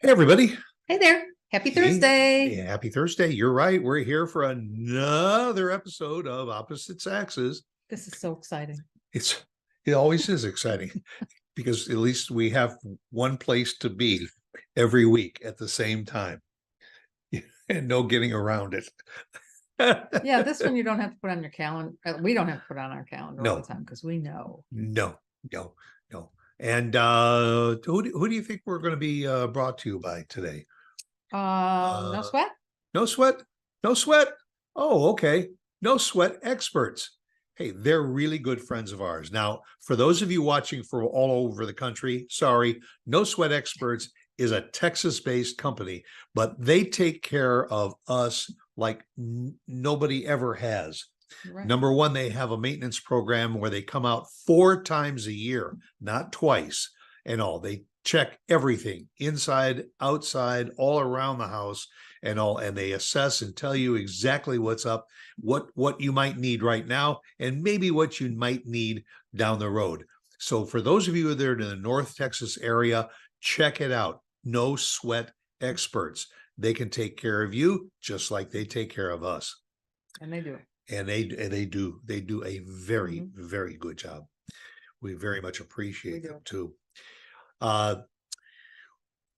Hey, everybody. Hey there. Happy Hey, Thursday. happy Thursday. You're right. We're here for another episode of Opposite Saxes. This is so exciting. It always is exciting because at least we have one place to be every week at the same time and no getting around it. Yeah, this one you don't have to put on your calendar. We don't have to put on our calendar all No. the time because we know. No. And who do you think we're going to be brought to you by today? No sweat. No sweat. No sweat. Oh, okay. No sweat experts. Hey, they're really good friends of ours. Now, for those of you watching from all over the country, sorry, No Sweat Experts is a Texas-based company, but they take care of us like nobody ever has. Right. Number one, they have a maintenance program where they come out 4 times a year, not twice, and all. They check everything inside, outside, all around the house and all, and they assess and tell you exactly what's up, what you might need right now, and maybe what you might need down the road. So for those of you that are in the North Texas area, check it out. No Sweat Experts. They can take care of you just like they take care of us. And they do. And they do a very, very good job. We very much appreciate them too.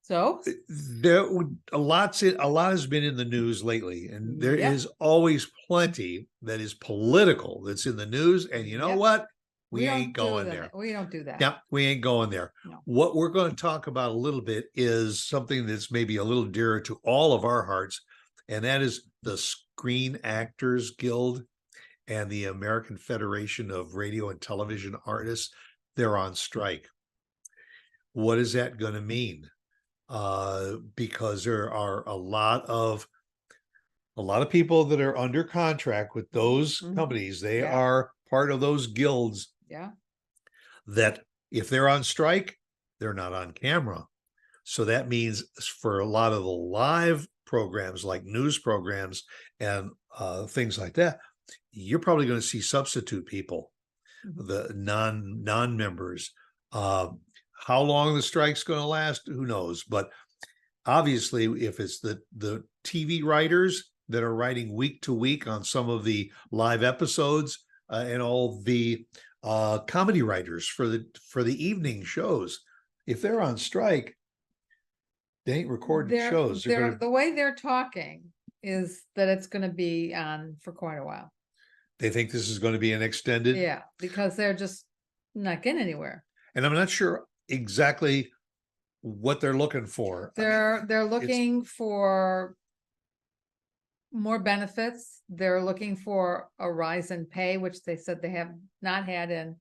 So there a lot has been in the news lately, and there is always plenty that is political that's in the news. And you know what? We ain't going there. We don't do that. Yeah, we ain't going there. No. What we're going to talk about a little bit is something that's maybe a little dearer to all of our hearts, and that is the Screen Actors Guild and the American Federation of Radio and Television Artists. They're on strike. What is that going to mean? Because there are a lot of people that are under contract with those companies. They are part of those guilds. Yeah. That if they're on strike, they're not on camera. So that means for a lot of the live programs like news programs and things like that, you're probably going to see substitute people, the non-members. How long the strike's going to last, who knows? But obviously, if it's the TV writers that are writing week to week on some of the live episodes and all the comedy writers for the evening shows, if they're on strike, they ain't recording shows. The way they're talking is that it's going to be on for quite a while. They think this is going to be an extended? Yeah, because they're just not getting anywhere. And I'm not sure exactly what they're looking for. They're looking for more benefits. They're looking for a rise in pay, which they said they have not had in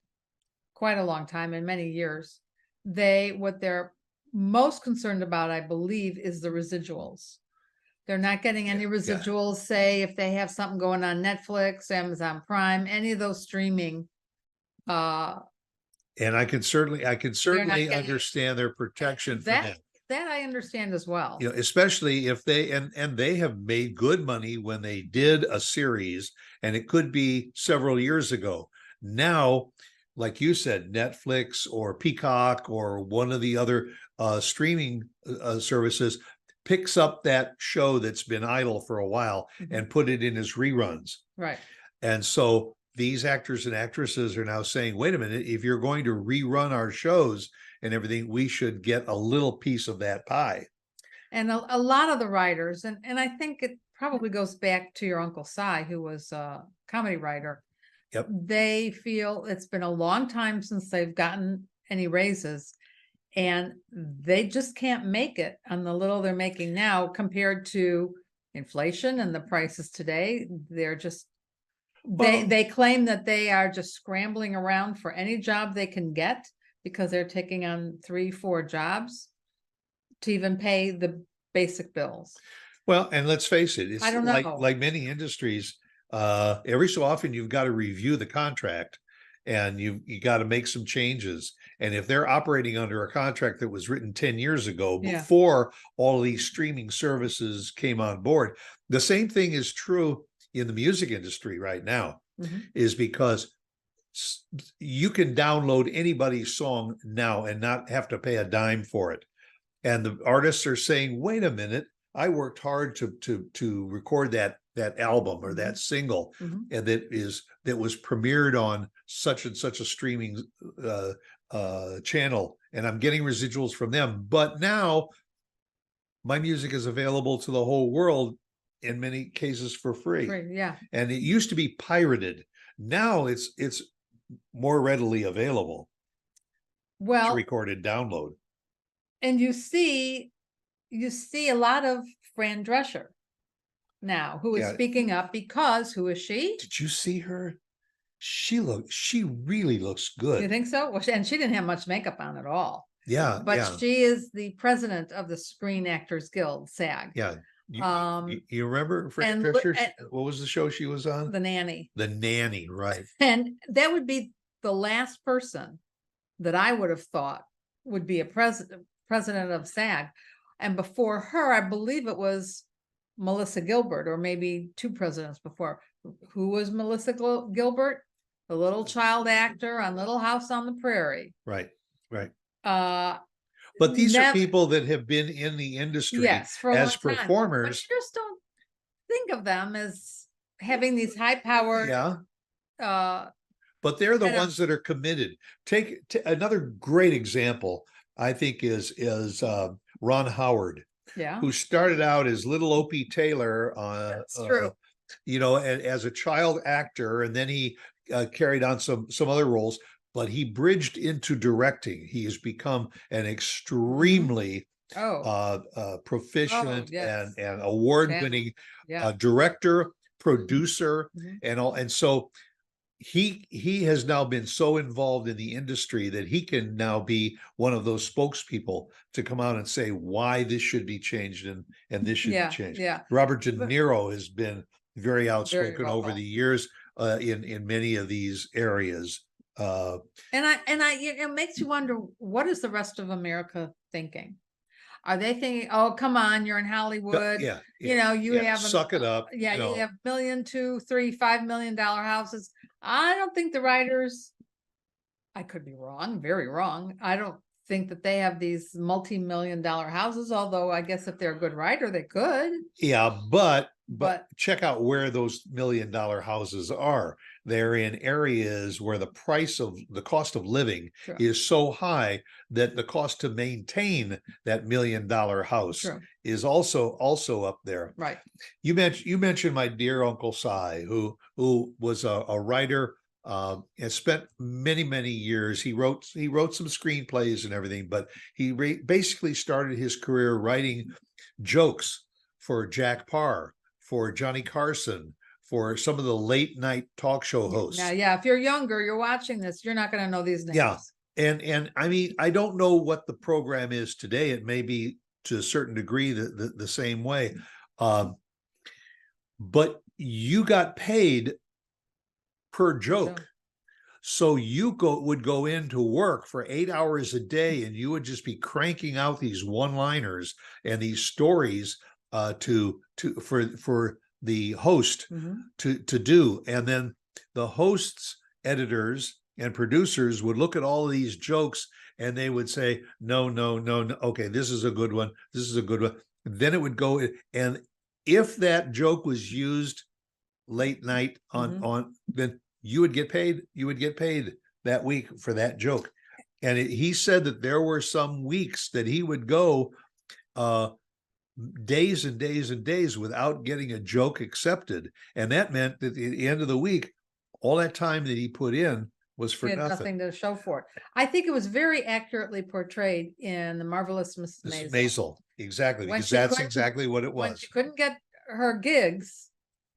quite a long time, in many years. What they're most concerned about, I believe, is the residuals. They're not getting any residuals, say, if they have something going on Netflix, Amazon Prime, any of those streaming. And I can certainly understand their protection for that. That I understand as well. You know, especially if they and they have made good money when they did a series, and it could be several years ago. Now, like you said, Netflix or Peacock or one of the other streaming services picks up that show that's been idle for a while and put it in as reruns. Right. And so these actors and actresses are now saying, wait a minute, if you're going to rerun our shows and everything, we should get a little piece of that pie. And a lot of the writers, and I think it probably goes back to your Uncle Si, who was a comedy writer. Yep. They feel it's been a long time since they've gotten any raises, and they just can't make it on the little they're making now compared to inflation and the prices today. They're just, they claim that they are just scrambling around for any job they can get because they're taking on 3-4 jobs to even pay the basic bills. Well, and let's face it, it's I don't know. like many industries, every so often you've got to review the contract and you got to make some changes. And if they're operating under a contract that was written 10 years ago, before all of these streaming services came on board, the same thing is true in the music industry right now, is because you can download anybody's song now and not have to pay a dime for it. and the artists are saying, wait a minute, I worked hard to record that album or that single, and that was premiered on such and such a streaming channel, and I'm getting residuals from them, but now my music is available to the whole world, in many cases for free. Yeah. And it used to be pirated. Now it's more readily available. Well, to record and download. And you see a lot of Fran Drescher now, who is speaking up, because who is she? Did you see her? She really looks good. You think so? Well, and she didn't have much makeup on at all. Yeah. But she is the president of the Screen Actors Guild, SAG. Yeah. You remember Fran Drescher? What was the show she was on? The Nanny. The Nanny, right. And that would be the last person that I would have thought would be a president of SAG. And before her, I believe it was Melissa Gilbert, or maybe two presidents before. Who was Melissa Gilbert? The little child actor on Little House on the Prairie. Right. But these are people that have been in the industry as performers. But you just don't think of them as having these high-powered. But they're the ones that are committed. Take another great example, I think, is Ron Howard, who started out as little Opie Taylor, That's true. As a child actor, and then he carried on some other roles. But he bridged into directing. He has become an extremely proficient and award-winning director, producer, and all. And so he has now been so involved in the industry that he can now be one of those spokespeople to come out and say why this should be changed and this should be changed. Robert De Niro has been very outspoken over the years in many of these areas. It makes you wonder, what is the rest of America thinking? Are they thinking, oh, come on, you're in Hollywood, you have suck it up, you have $1 million, $2, $3, $5 million houses. I don't think the writers, I could be wrong, very wrong, I don't think that they have these multi-million-dollar houses, although I guess if they're a good writer, they could. But check out where those $1 million houses are. They're in areas where the cost of living is so high that the cost to maintain that $1 million house is also up there. Right. You mentioned my dear Uncle Si, who was a writer and spent many years. He wrote some screenplays and everything, but he basically started his career writing jokes for Jack Parr, for Johnny Carson, for some of the late night talk show hosts. Now, if you're younger, you're watching this, you're not going to know these names. Yeah. And I mean, I don't know what the program is today. It may be to a certain degree the same way. But you got paid per joke. So you would go into work for 8 hours a day, and you would just be cranking out these one-liners and these stories for the host to do. And then the host's editors and producers would look at all of these jokes and they would say, no, okay, this is a good one, this is a good one. Then it would go, and if that joke was used late night on then you would get paid that week for that joke. And he said that there were some weeks that he would go days and days and days without getting a joke accepted. And that meant that at the end of the week, all that time that he put in was for nothing to show for it. I think it was very accurately portrayed in The Marvelous Mrs. Maisel. Exactly, because that's exactly what it was. When she couldn't get her gigs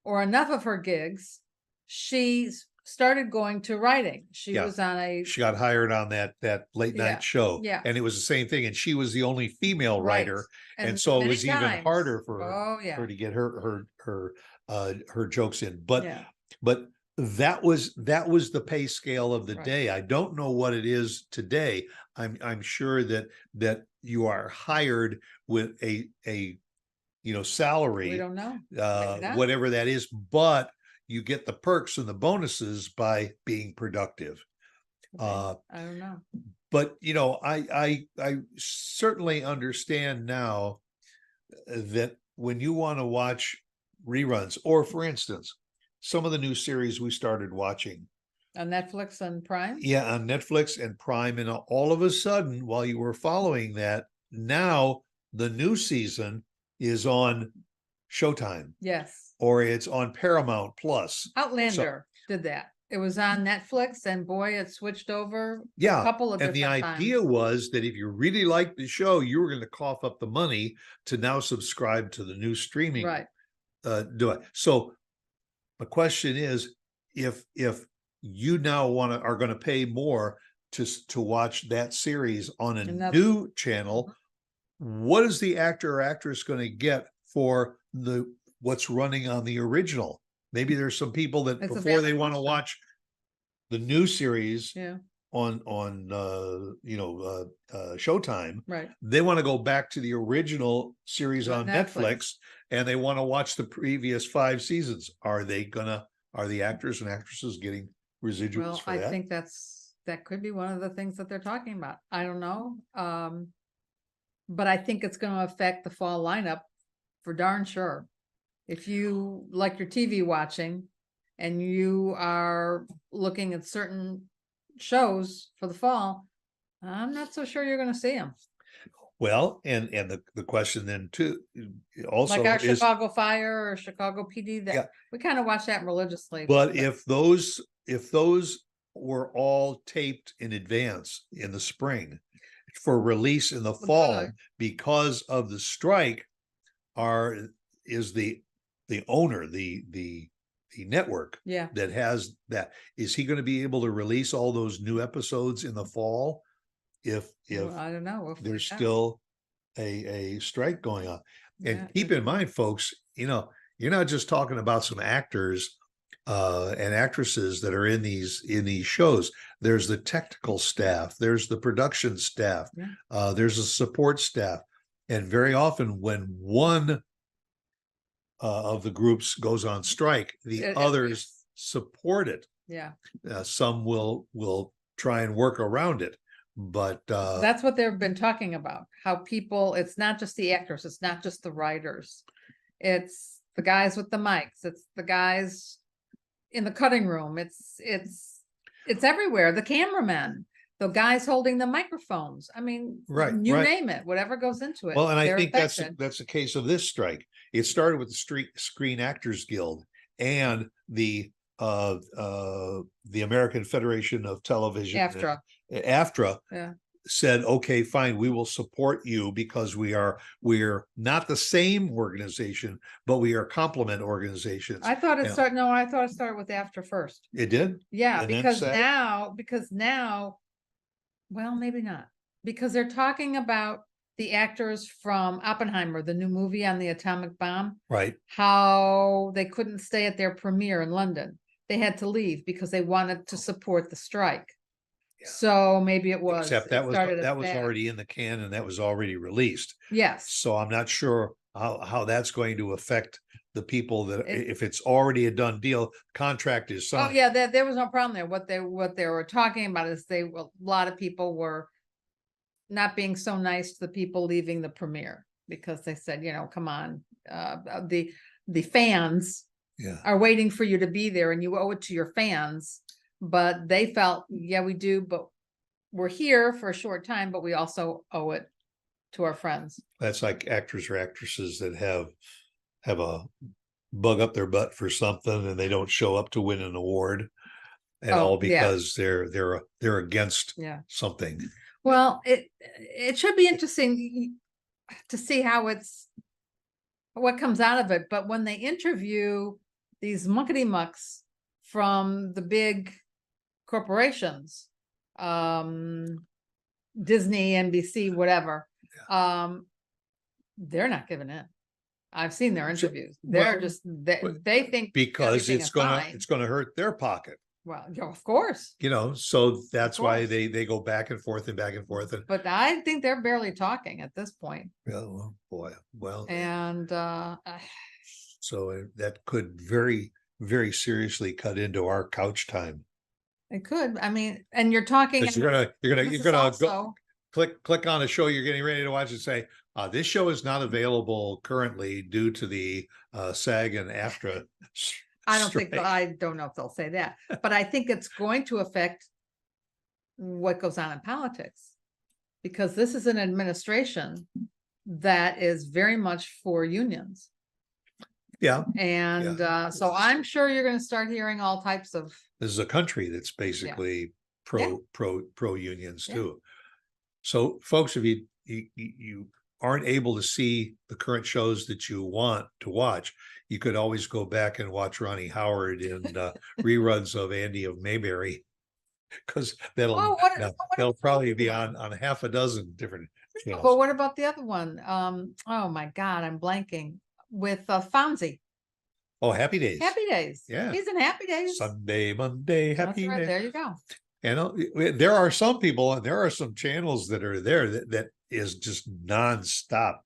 or enough of her gigs, she started going to writing. She got hired on that late night show. Yeah. And it was the same thing. And she was the only female writer. And so it was even harder for her to get her jokes in. But that was the pay scale of the day. I don't know what it is today. I'm sure that you are hired with a salary. We don't know. Whatever that is, but you get the perks and the bonuses by being productive. I don't know. But I certainly understand now that when you want to watch reruns, or for instance, some of the new series we started watching, On Netflix and Prime? yeah, on Netflix and Prime, and all of a sudden, while you were following that, now the new season is on Showtime Yes. or it's on Paramount Plus. Outlander did that. It was on Netflix, and boy, it switched over a Yeah, couple of and the different idea times. was that if you really liked the show, you were going to cough up the money to now subscribe to the new streaming. Right. Do it. So the question is, if you now are going to pay more to watch that series on a Another- new channel, what is the actor or actress going to get for what's running on the original? Maybe there's some people that It's a before they valid want to question. watch the new series Yeah, on Showtime, right. they want to go back to the original series on On Netflix, Netflix. and they want to watch the previous 5 seasons. Are the actors and actresses getting residuals Well, for I that? think that could be one of the things that they're talking about. I don't know. But I think it's gonna affect the fall lineup for darn sure. If you like your TV watching and you are looking at certain shows for the fall, I'm not so sure you're gonna see them. Well, and the question then too also Like our is, Chicago Fire or Chicago PD, Yeah. that we kind of watch that religiously. but if those were all taped in advance in the spring for release in the fall good. because of the strike, is the owner, the network Yeah, that has that, is he going to be able to release all those new episodes in the fall if well, I don't know. We'll find there's out. still a strike going on? And Yeah, keep in mind, folks, you're not just talking about some actors and actresses that are in these shows. There's the technical staff, there's the production staff, Yeah. there's a support staff, and very often when one of the groups goes on strike, the others support it. Yeah, Some will try and work around it, but that's what they've been talking about. How people, it's not just the actors, it's not just the writers. It's the guys with the mics, it's the guys in the cutting room, it's everywhere. The cameramen, the guys holding the microphones. I mean, Right, you right. name it, whatever goes into it. Well, and I they're think that's affected. the case of this strike. It started with the Screen Actors Guild and the American Federation of Television, AFTRA, Yeah. said, okay, fine, we will support you because we're not the same organization, but we are complement organizations. I thought it Yeah. started. No, I thought it started with AFTRA first. It did? Yeah, And then because SAG? now, well, maybe not, because they're talking about the actors from Oppenheimer, the new movie on the atomic bomb, Right. how they couldn't stay at their premiere in London. They had to leave because they wanted to support the strike. Yeah. So maybe it was. Except that it was started at SAG. already in the can, and that was already released. Yes. So I'm not sure how that's going to affect the people that It- if it's already a done deal, contract is Oh signed. yeah, there was no problem there. What they were talking about is a lot of people were not being so nice to the people leaving the premiere, because they said, come on, the fans Yeah. are waiting for you to be there and you owe it to your fans. But they felt, yeah, we do, but we're here for a short time, but we also owe it to our friends. That's like actors or actresses that have a bug up their butt for something and they don't show up to win an award, and Oh, all yeah. because they're against Yeah. something. Well, it should be interesting to see what comes out of it. But when they interview these muckety mucks from the big corporations, Disney, NBC, whatever, they're not giving in. I've seen their interviews. They're just they think Because everything it's is gonna fine. hurt their pocket. Well, yeah, of course. So that's why course. they go back and forth and back and forth. And But I think they're barely talking at this point. well, boy, well, And so that could very, very seriously cut into our couch time. It could, I mean, and you're talking. 'Cause you're this gonna is go also- click on a show you're getting ready to watch and say, this show is not available currently due to the SAG and AFTRA. I don't think, strike." I don't know if they'll say that, but I think it's going to affect what goes on in politics. Because this is an administration that is very much for unions. Yeah, And so I'm sure you're gonna start hearing all types of, this is a country that's basically pro unions Yeah. too. So folks, if you aren't able to see the current shows that you want to watch, you could always go back and watch Ronnie Howard and reruns of Andy of Mayberry, because they'll probably be on half a dozen different channels. but what about the other one? Oh my God, I'm blanking, with Fonzie. Oh, Happy Days. Happy Days. Yeah. He's in Happy Days. Sunday, Monday, That's Happy right, Day. there you go. And there are some people and there are some channels that are there that is just nonstop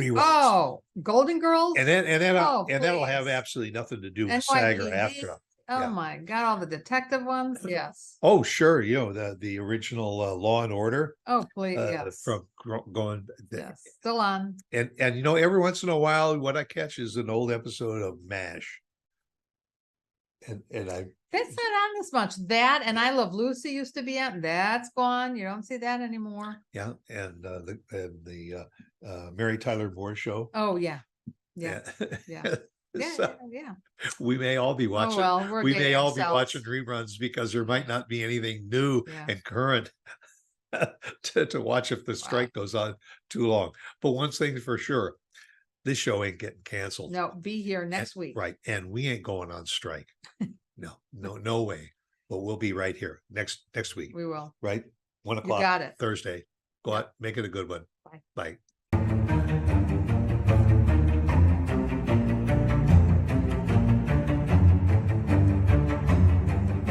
reruns. Oh, Golden Girls. And Oh, that'll have please. absolutely nothing to do with SAG or NYPD. AFTRA. Oh Yeah. my God, all the detective ones. Yes. Oh, sure. The original Law and Order Oh, please. Yes. from going. Yes. Still on. And every once in a while, what I catch is an old episode of MASH. And I That's not on as much. That and I Love Lucy used to be on. That's gone. You don't see that anymore. yeah, and the Mary Tyler Moore Show. Oh yeah. Yeah. Yeah. So Yeah. we may all be watching. Oh, well, we're we may getting all be ourselves- watching reruns because there might not be anything new Yeah. and current to watch if the strike goes on too long. But one thing for sure, this show ain't getting canceled. No, be here next week. Right. And we ain't going on strike. No way. But we'll be right here next week. We will. Right? 1 You o'clock got it. Thursday. Go out, make it a good one. Bye. Bye.